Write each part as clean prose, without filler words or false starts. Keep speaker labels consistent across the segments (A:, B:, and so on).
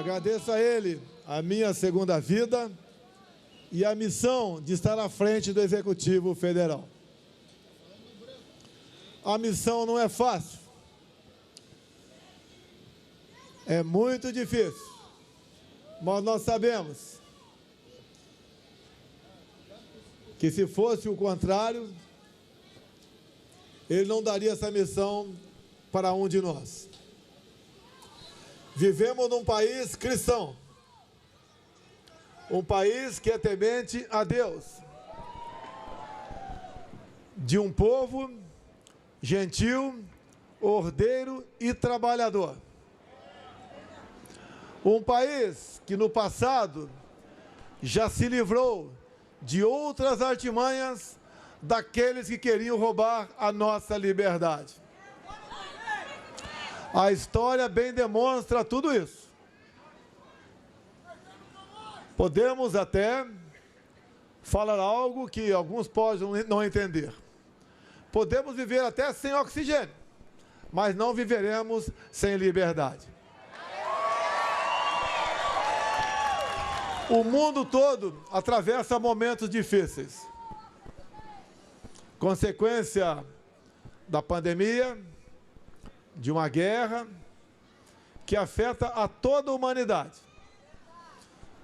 A: Agradeço a Ele a minha segunda vida e a missão de estar à frente do Executivo Federal. A missão não é fácil. É muito difícil. Mas nós sabemos que se fosse o contrário, Ele não daria essa missão para um de nós. Vivemos num país cristão, um país que é temente a Deus, de um povo gentil, ordeiro e trabalhador. Um país que no passado já se livrou de outras artimanhas daqueles que queriam roubar a nossa liberdade. A história bem demonstra tudo isso. Podemos até falar algo que alguns podem não entender. Podemos viver até sem oxigênio, mas não viveremos sem liberdade. O mundo todo atravessa momentos difíceis. Consequência da pandemia, de uma guerra que afeta a toda a humanidade.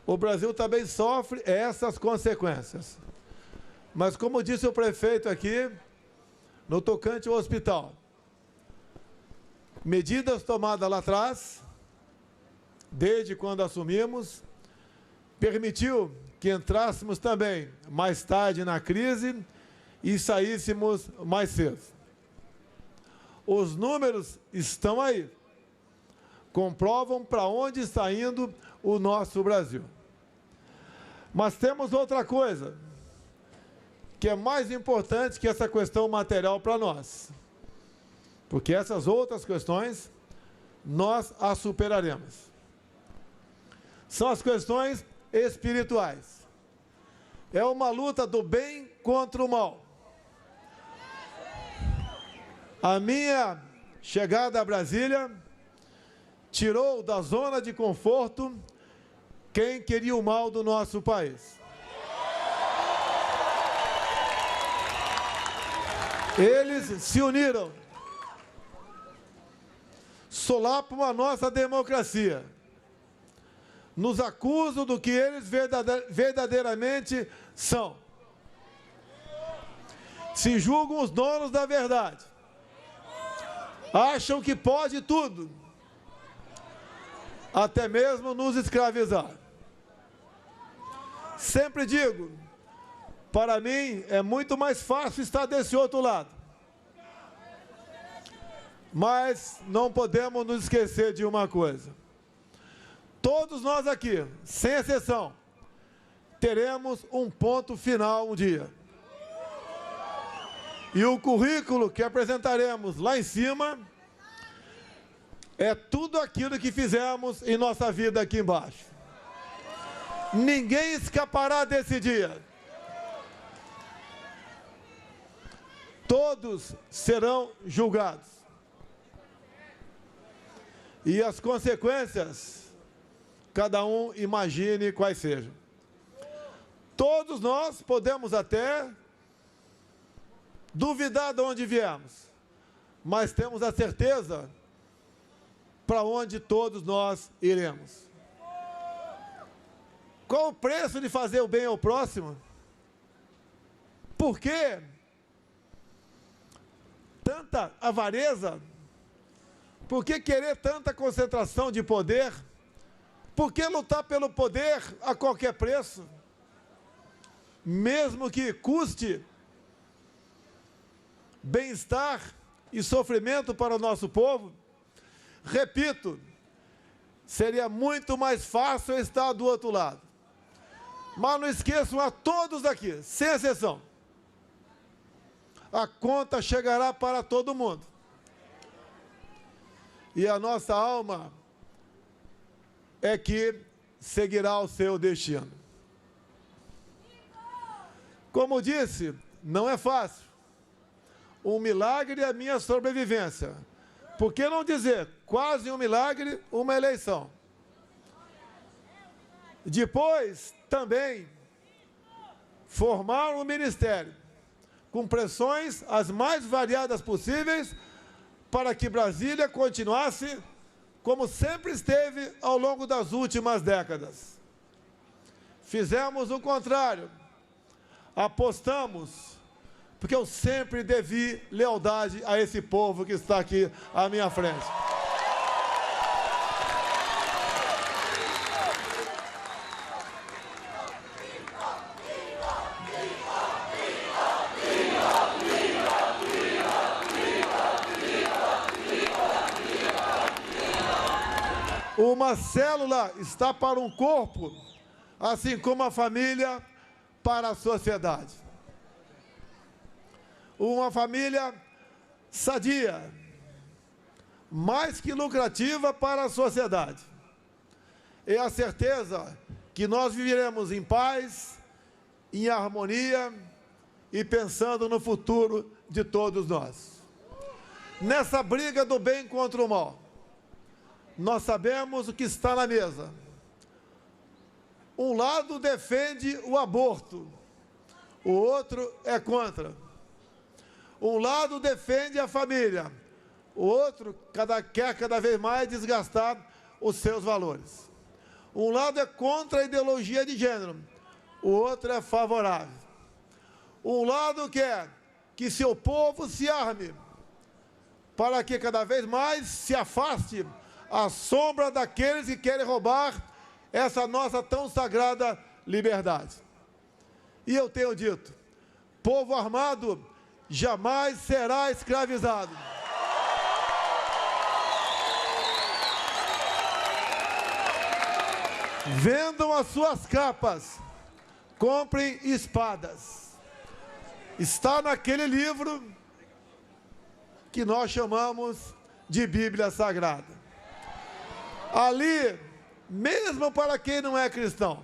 A: O Brasil também sofre essas consequências. Mas como disse o prefeito aqui, no tocante ao hospital, medidas tomadas lá atrás, desde quando assumimos, permitiu que entrássemos também mais tarde na crise e saíssemos mais cedo. Os números estão aí, comprovam para onde está indo o nosso Brasil. Mas temos outra coisa, que é mais importante que essa questão material para nós. Porque essas outras questões, nós as superaremos. São as questões espirituais. É uma luta do bem contra o mal. A minha chegada a Brasília tirou da zona de conforto quem queria o mal do nosso país. Eles se uniram, solapam a nossa democracia, nos acusam do que eles verdadeiramente são. Se julgam os donos da verdade. Acham que pode tudo, até mesmo nos escravizar. Sempre digo, para mim é muito mais fácil estar desse outro lado. Mas não podemos nos esquecer de uma coisa. Todos nós aqui, sem exceção, teremos um ponto final um dia. E o currículo que apresentaremos lá em cima é tudo aquilo que fizemos em nossa vida aqui embaixo. Ninguém escapará desse dia. Todos serão julgados. E as consequências, cada um imagine quais sejam. Todos nós podemos até duvidar de onde viemos, mas temos a certeza para onde todos nós iremos. Qual o preço de fazer o bem ao próximo? Por que tanta avareza? Por que querer tanta concentração de poder? Por que lutar pelo poder a qualquer preço? Mesmo que custe bem-estar e sofrimento para o nosso povo, repito, seria muito mais fácil estar do outro lado. Mas não esqueçam a todos aqui, sem exceção, a conta chegará para todo mundo. E a nossa alma é que seguirá o seu destino. Como disse, não é fácil. Um milagre é a minha sobrevivência. Por que não dizer, quase um milagre, uma eleição? Depois, também, formar um ministério com pressões as mais variadas possíveis para que Brasília continuasse como sempre esteve ao longo das últimas décadas. Fizemos o contrário. Apostamos, porque eu sempre devi lealdade a esse povo que está aqui à minha frente. Uma célula está para um corpo, assim como a família para a sociedade. Uma família sadia, mais que lucrativa para a sociedade. É a certeza que nós viveremos em paz, em harmonia e pensando no futuro de todos nós. Nessa briga do bem contra o mal, nós sabemos o que está na mesa. Um lado defende o aborto, o outro é contra. Um lado defende a família, o outro quer cada vez mais desgastar os seus valores. Um lado é contra a ideologia de gênero, o outro é favorável. Um lado quer que seu povo se arme, para que cada vez mais se afaste a sombra daqueles que querem roubar essa nossa tão sagrada liberdade. E eu tenho dito, povo armado jamais será escravizado. Vendam as suas capas, comprem espadas. Está naquele livro que nós chamamos de Bíblia Sagrada. Ali, mesmo para quem não é cristão,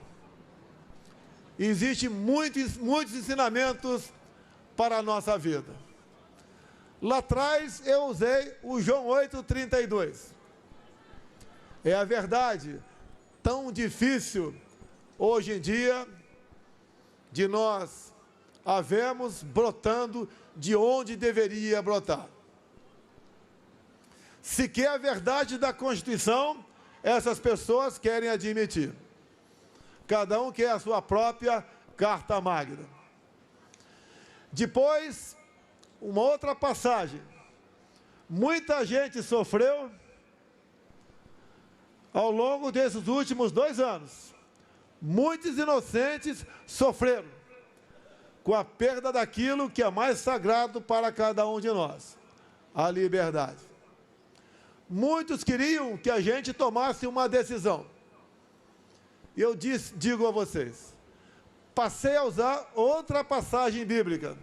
A: existem muitos ensinamentos para a nossa vida. Lá atrás eu usei o João 8,32. É a verdade tão difícil hoje em dia de nós havemos brotando de onde deveria brotar. Se quer a verdade da Constituição, essas pessoas querem admitir. Cada um quer a sua própria carta magna. Depois, uma outra passagem. Muita gente sofreu ao longo desses últimos 2 anos. Muitos inocentes sofreram com a perda daquilo que é mais sagrado para cada um de nós, a liberdade. Muitos queriam que a gente tomasse uma decisão. E eu digo a vocês, passei a usar outra passagem bíblica,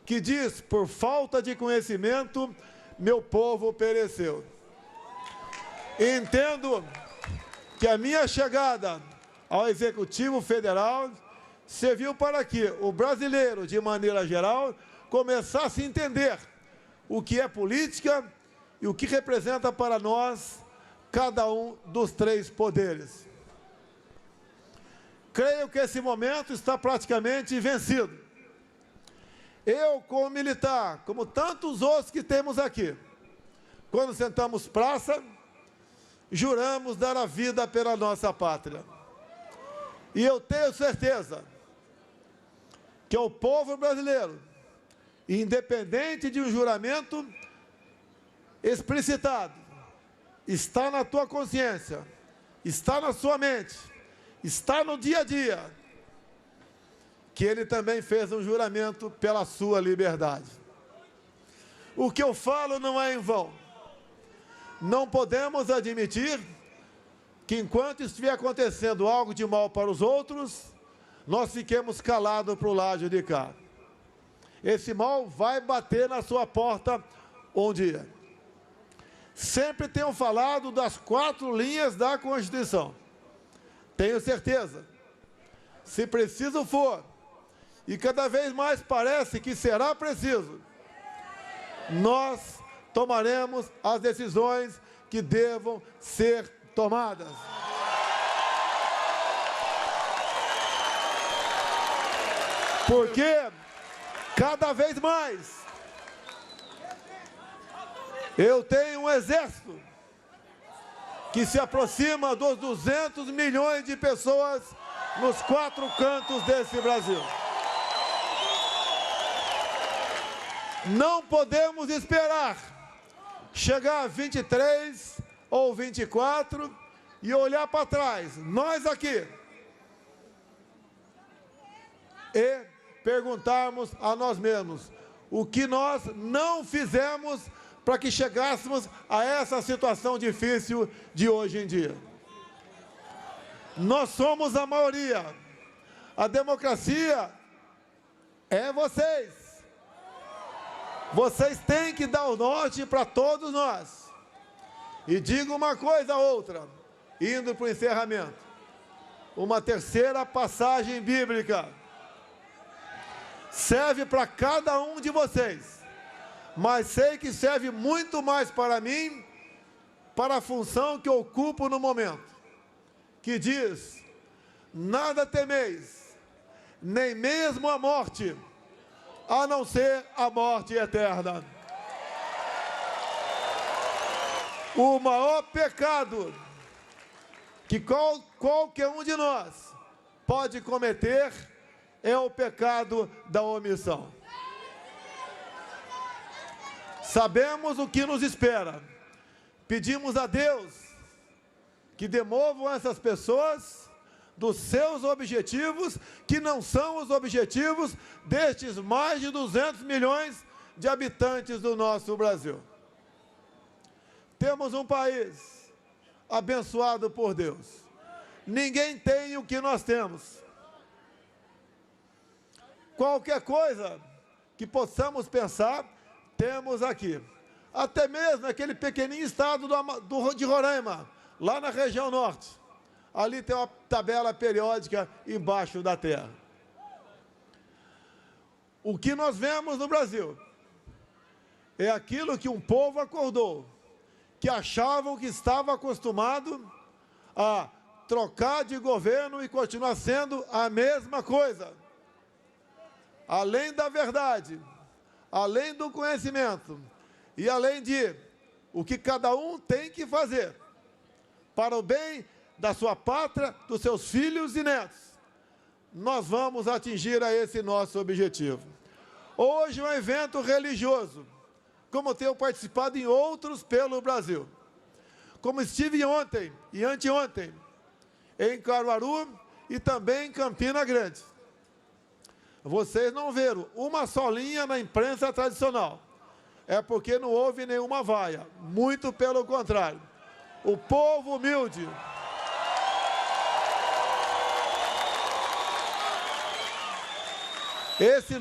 A: que diz, por falta de conhecimento, meu povo pereceu. Entendo que a minha chegada ao Executivo Federal serviu para que o brasileiro, de maneira geral, começasse a entender o que é política e o que representa para nós cada um dos 3 poderes. Creio que esse momento está praticamente vencido. Eu, como militar, como tantos outros que temos aqui, quando sentamos praça, juramos dar a vida pela nossa pátria. E eu tenho certeza que o povo brasileiro, independente de um juramento explicitado, está na tua consciência, está na sua mente, está no dia a dia, que ele também fez um juramento pela sua liberdade. O que eu falo não é em vão. Não podemos admitir que enquanto estiver acontecendo algo de mal para os outros, nós fiquemos calados para o lado de cá. Esse mal vai bater na sua porta um dia. Sempre tenho falado das 4 linhas da Constituição. Tenho certeza, se preciso for, e cada vez mais parece que será preciso, nós tomaremos as decisões que devam ser tomadas. Porque cada vez mais eu tenho um exército que se aproxima dos 200 milhões de pessoas nos 4 cantos desse Brasil. Não podemos esperar chegar a 23 ou 24 e olhar para trás, nós aqui, e perguntarmos a nós mesmos o que nós não fizemos para que chegássemos a essa situação difícil de hoje em dia. Nós somos a maioria. A democracia é vocês. Vocês têm que dar o norte para todos nós. E digo uma coisa ou outra, indo para o encerramento. Uma terceira passagem bíblica serve para cada um de vocês, mas sei que serve muito mais para mim, para a função que ocupo no momento, que diz: nada temeis, nem mesmo a morte, a não ser a morte eterna. O maior pecado que qualquer um de nós pode cometer é o pecado da omissão. Sabemos o que nos espera. Pedimos a Deus que demovam essas pessoas dos seus objetivos, que não são os objetivos destes mais de 200 milhões de habitantes do nosso Brasil. Temos um país abençoado por Deus. Ninguém tem o que nós temos. Qualquer coisa que possamos pensar, temos aqui. Até mesmo aquele pequenininho estado de Roraima, lá na região norte. Ali tem uma tabela periódica embaixo da terra. O que nós vemos no Brasil é aquilo que um povo acordou, que achavam que estava acostumado a trocar de governo e continuar sendo a mesma coisa. Além da verdade, além do conhecimento e além de o que cada um tem que fazer para o bem da sua pátria, dos seus filhos e netos, nós vamos atingir a esse nosso objetivo. Hoje é um evento religioso, como tenho participado em outros pelo Brasil. Como estive ontem e anteontem em Caruaru e também em Campina Grande. Vocês não viram uma só linha na imprensa tradicional. É porque não houve nenhuma vaia. Muito pelo contrário. O povo humilde, esse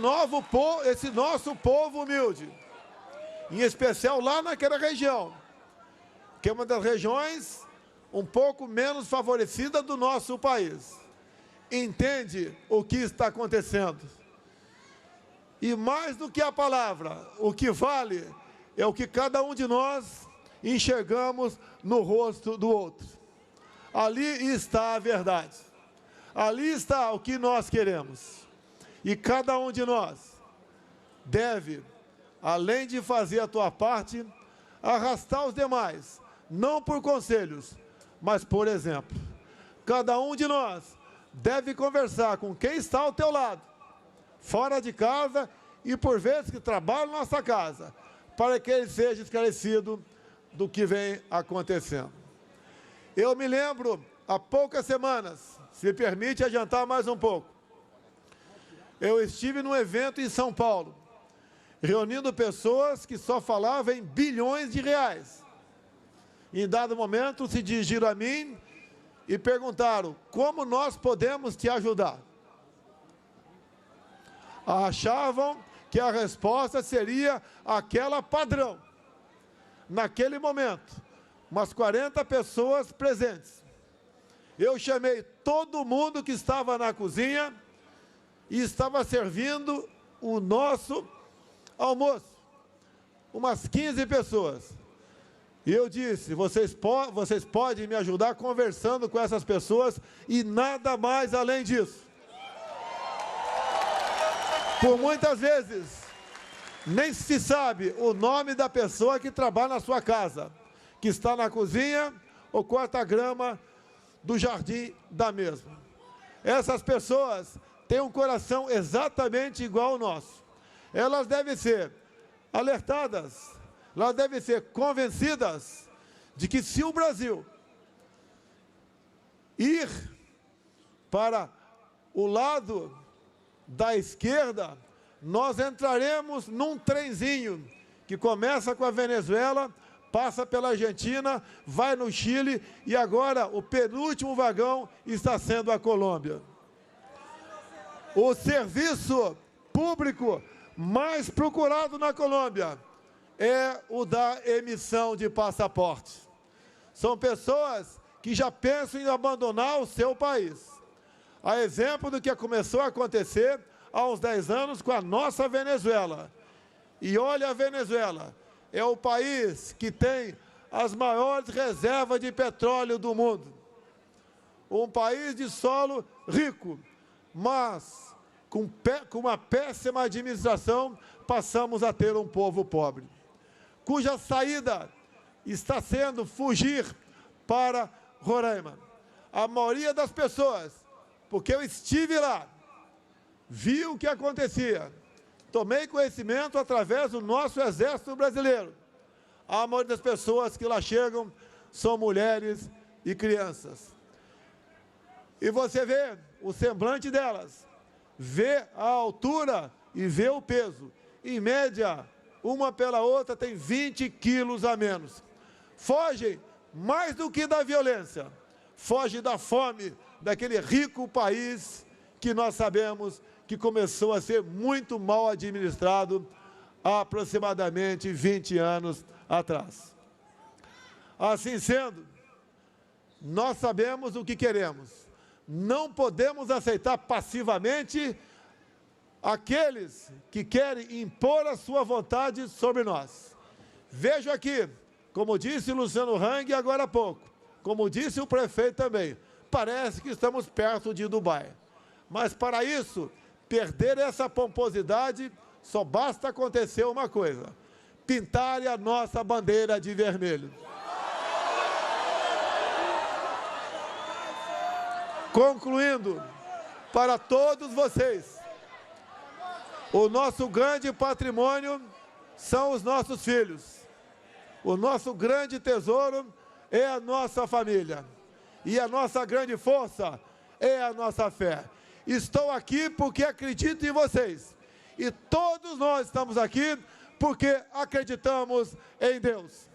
A: nosso povo humilde, em especial lá naquela região, que é uma das regiões um pouco menos favorecida do nosso país, entende o que está acontecendo. E mais do que a palavra, o que vale é o que cada um de nós enxergamos no rosto do outro. Ali está a verdade. Ali está o que nós queremos. E cada um de nós deve, além de fazer a tua parte, arrastar os demais, não por conselhos, mas por exemplo. Cada um de nós deve conversar com quem está ao teu lado, fora de casa e por vezes que trabalha na nossa casa, para que ele seja esclarecido do que vem acontecendo. Eu me lembro, há poucas semanas, se me permite adiantar mais um pouco, eu estive num evento em São Paulo, reunindo pessoas que só falavam em bilhões de reais. Em dado momento se dirigiram a mim e perguntaram: como nós podemos te ajudar? Achavam que a resposta seria aquela padrão. Naquele momento, umas 40 pessoas presentes. Eu chamei todo mundo que estava na cozinha e estava servindo o nosso almoço. Umas 15 pessoas. E eu disse: vocês podem me ajudar conversando com essas pessoas e nada mais além disso. Por muitas vezes, nem se sabe o nome da pessoa que trabalha na sua casa, que está na cozinha ou corta a grama do jardim da mesma. Essas pessoas têm um coração exatamente igual ao nosso. Elas devem ser alertadas, elas devem ser convencidas de que se o Brasil ir para o lado da esquerda, nós entraremos num trenzinho que começa com a Venezuela, passa pela Argentina, vai no Chile e agora o penúltimo vagão está sendo a Colômbia. O serviço público mais procurado na Colômbia é o da emissão de passaportes. São pessoas que já pensam em abandonar o seu país. A exemplo do que começou a acontecer há uns 10 anos com a nossa Venezuela. E olha, a Venezuela é o país que tem as maiores reservas de petróleo do mundo. Um país de solo rico, mas com uma péssima administração, passamos a ter um povo pobre, cuja saída está sendo fugir para Roraima. A maioria das pessoas, porque eu estive lá, vi o que acontecia, tomei conhecimento através do nosso Exército Brasileiro. A maioria das pessoas que lá chegam são mulheres e crianças. E você vê o semblante delas, vê a altura e vê o peso. Em média, uma pela outra tem 20 quilos a menos. Fogem mais do que da violência, fogem da fome daquele rico país que nós sabemos que começou a ser muito mal administrado há aproximadamente 20 anos atrás. Assim sendo, nós sabemos o que queremos. Não podemos aceitar passivamente aqueles que querem impor a sua vontade sobre nós. Vejo aqui, como disse Luciano Hang agora há pouco, como disse o prefeito também, parece que estamos perto de Dubai. Mas para isso, perder essa pomposidade, só basta acontecer uma coisa: pintarem a nossa bandeira de vermelho. Concluindo, para todos vocês, o nosso grande patrimônio são os nossos filhos. O nosso grande tesouro é a nossa família. E a nossa grande força é a nossa fé. Estou aqui porque acredito em vocês. E todos nós estamos aqui porque acreditamos em Deus.